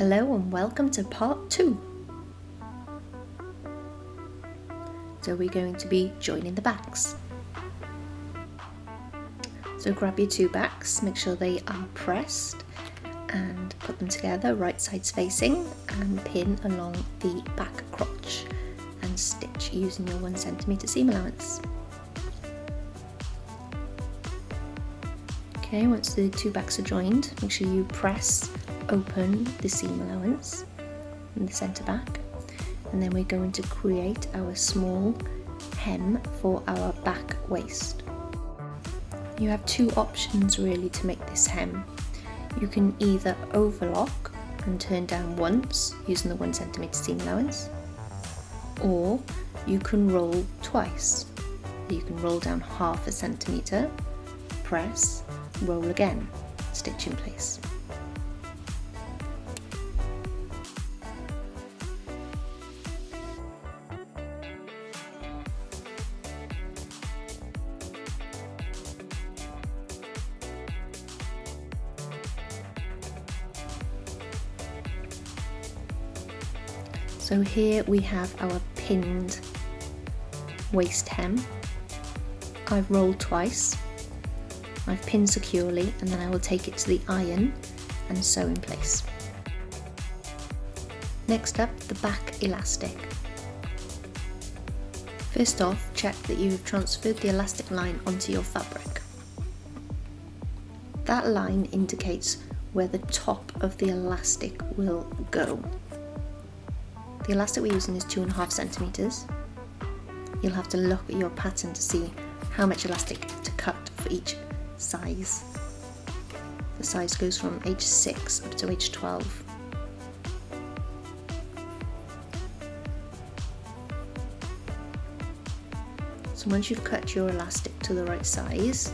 Hello and welcome to part 2. So we're going to be joining the backs. So grab your two backs, make sure they are pressed and put them together right sides facing and pin along the back crotch and stitch using your 1 cm seam allowance. Okay, once the two backs are joined, make sure you press open the seam allowance in the centre back, and then we're going to create our small hem for our back waist. You have two options really to make this hem. You can either overlock and turn down once using the 1 cm seam allowance, or you can roll twice. You can roll down 1/2 centimetre, press, roll again, stitch in place. So here we have our pinned waist hem. I've rolled twice, I've pinned securely, and then I will take it to the iron and sew in place. Next up, the back elastic. First off, check that you have transferred the elastic line onto your fabric. That line indicates where the top of the elastic will go. The elastic we're using is 2.5 centimetres. You'll have to look at your pattern to see how much elastic to cut for each size. The size goes from age 6 up to age 12. So once you've cut your elastic to the right size,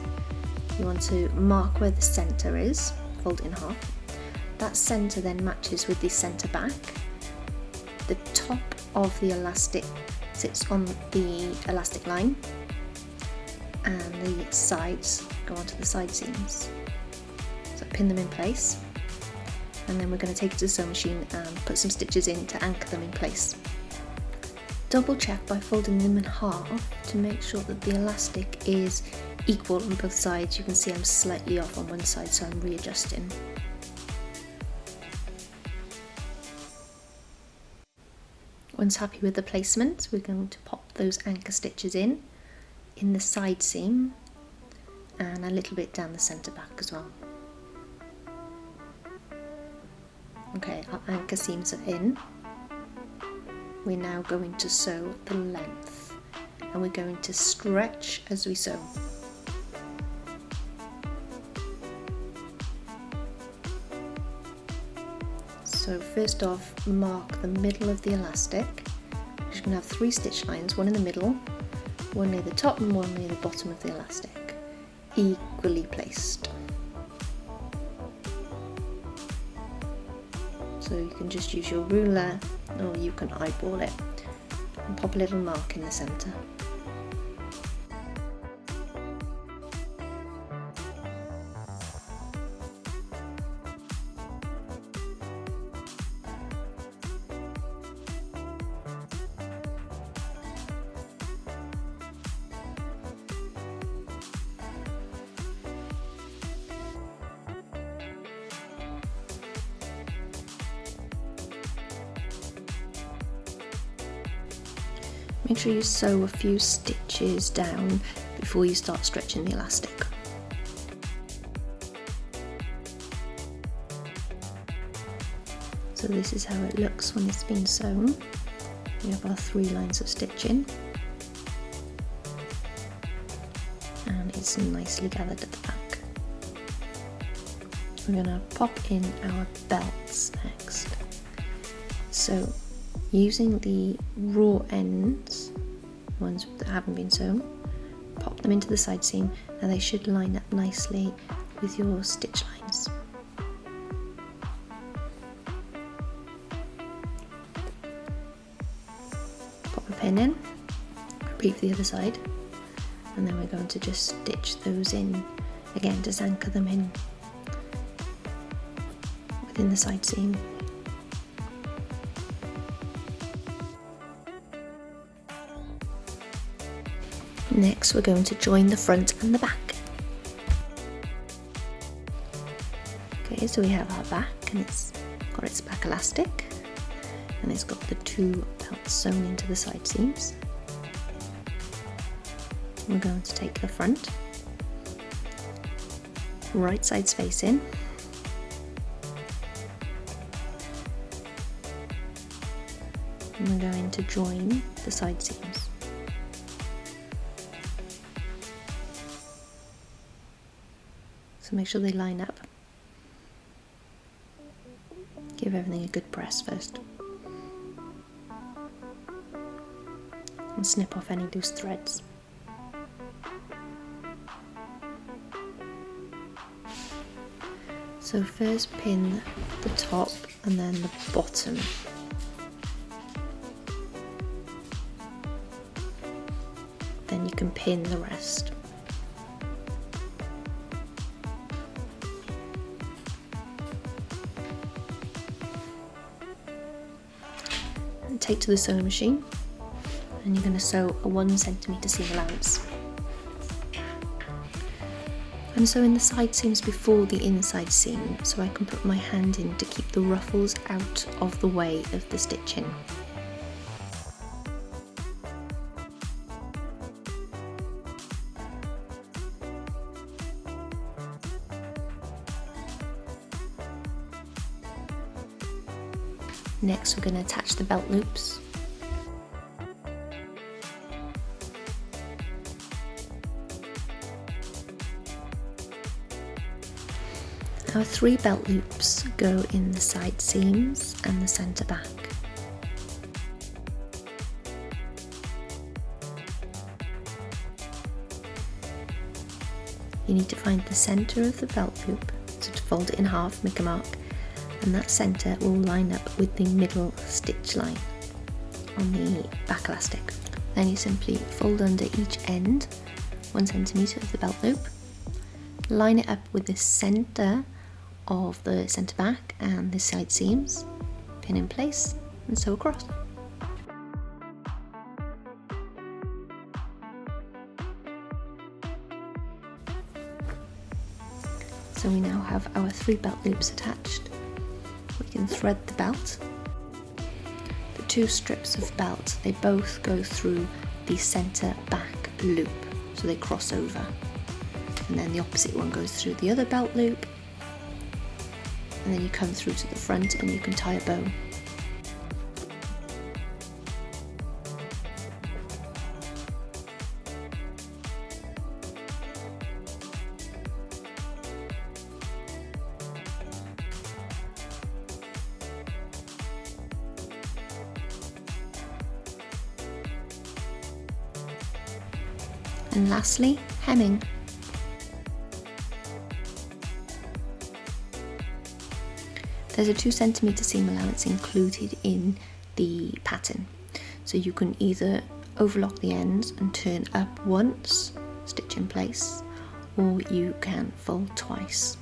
you want to mark where the centre is, fold it in half. That centre then matches with the centre back. The top of the elastic sits on the elastic line and the sides go onto the side seams. So pin them in place, and then we're going to take it to the sewing machine and put some stitches in to anchor them in place. Double check by folding them in half to make sure that the elastic is equal on both sides. You can see I'm slightly off on one side, so I'm readjusting. Once happy with the placement, we're going to pop those anchor stitches in the side seam and a little bit down the centre back as well. Okay, our anchor seams are in. We're now going to sew the length, and we're going to stretch as we sew. So first off, mark the middle of the elastic. You're going to have 3 stitch lines, one in the middle, one near the top and one near the bottom of the elastic, equally placed. So you can just use your ruler or you can eyeball it and pop a little mark in the centre. Make sure you sew a few stitches down before you start stretching the elastic. So this is how it looks when it's been sewn. We have our 3 lines of stitching, and it's nicely gathered at the back. We're going to pop in our belts next. So using the raw ends, ones that haven't been sewn, pop them into the side seam and they should line up nicely with your stitch lines. Pop a pin in, repeat for the other side, and then we're going to just stitch those in again, just anchor them in within the side seam. Next we're going to join the front and the back. Okay, so we have our back and it's got its back elastic and it's got the two belts sewn into the side seams. We're going to take the front, right side space in, and we're going to join the side seams. So make sure they line up. Give everything a good press first. And snip off any loose threads. So first pin the top and then the bottom. Then you can pin the rest. And take to the sewing machine and you're going to sew a 1 centimetre seam allowance. I'm sewing the side seams before the inside seam so I can put my hand in to keep the ruffles out of the way of the stitching. Next we're going to attach the belt loops. Our 3 belt loops go in the side seams and the centre back. You need to find the centre of the belt loop, so to fold it in half, make a mark, and that centre will line up with the middle stitch line on the back elastic. Then you simply fold under each end 1 centimetre of the belt loop, line it up with the centre of the centre back and the side seams, pin in place and sew across. So we now have our 3 belt loops attached. We can thread the belt. The 2 strips of belt, they both go through the centre back loop, so they cross over. And then the opposite one goes through the other belt loop, and then you come through to the front and you can tie a bow. And lastly, hemming. There's a 2 centimetre seam allowance included in the pattern, so you can either overlock the ends and turn up once, stitch in place, or you can fold twice.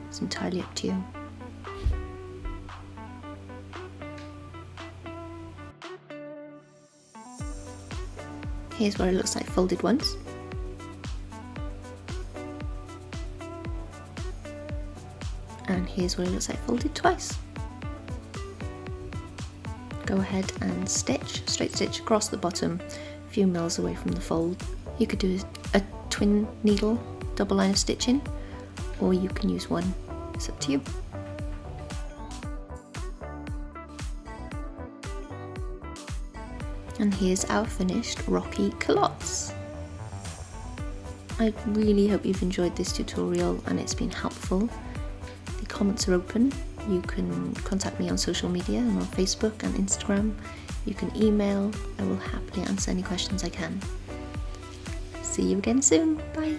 It's entirely up to you. Here's what it looks like folded once. And here's what it looks like folded twice. Go ahead and stitch, straight stitch across the bottom, a few mils away from the fold. You could do a twin needle double line of stitching, or you can use one, it's up to you. And here's our finished Rocky Culottes. I really hope you've enjoyed this tutorial and it's been helpful. The comments are open. You can contact me on social media and on Facebook and Instagram. You can email. I will happily answer any questions I can. See you again soon. Bye.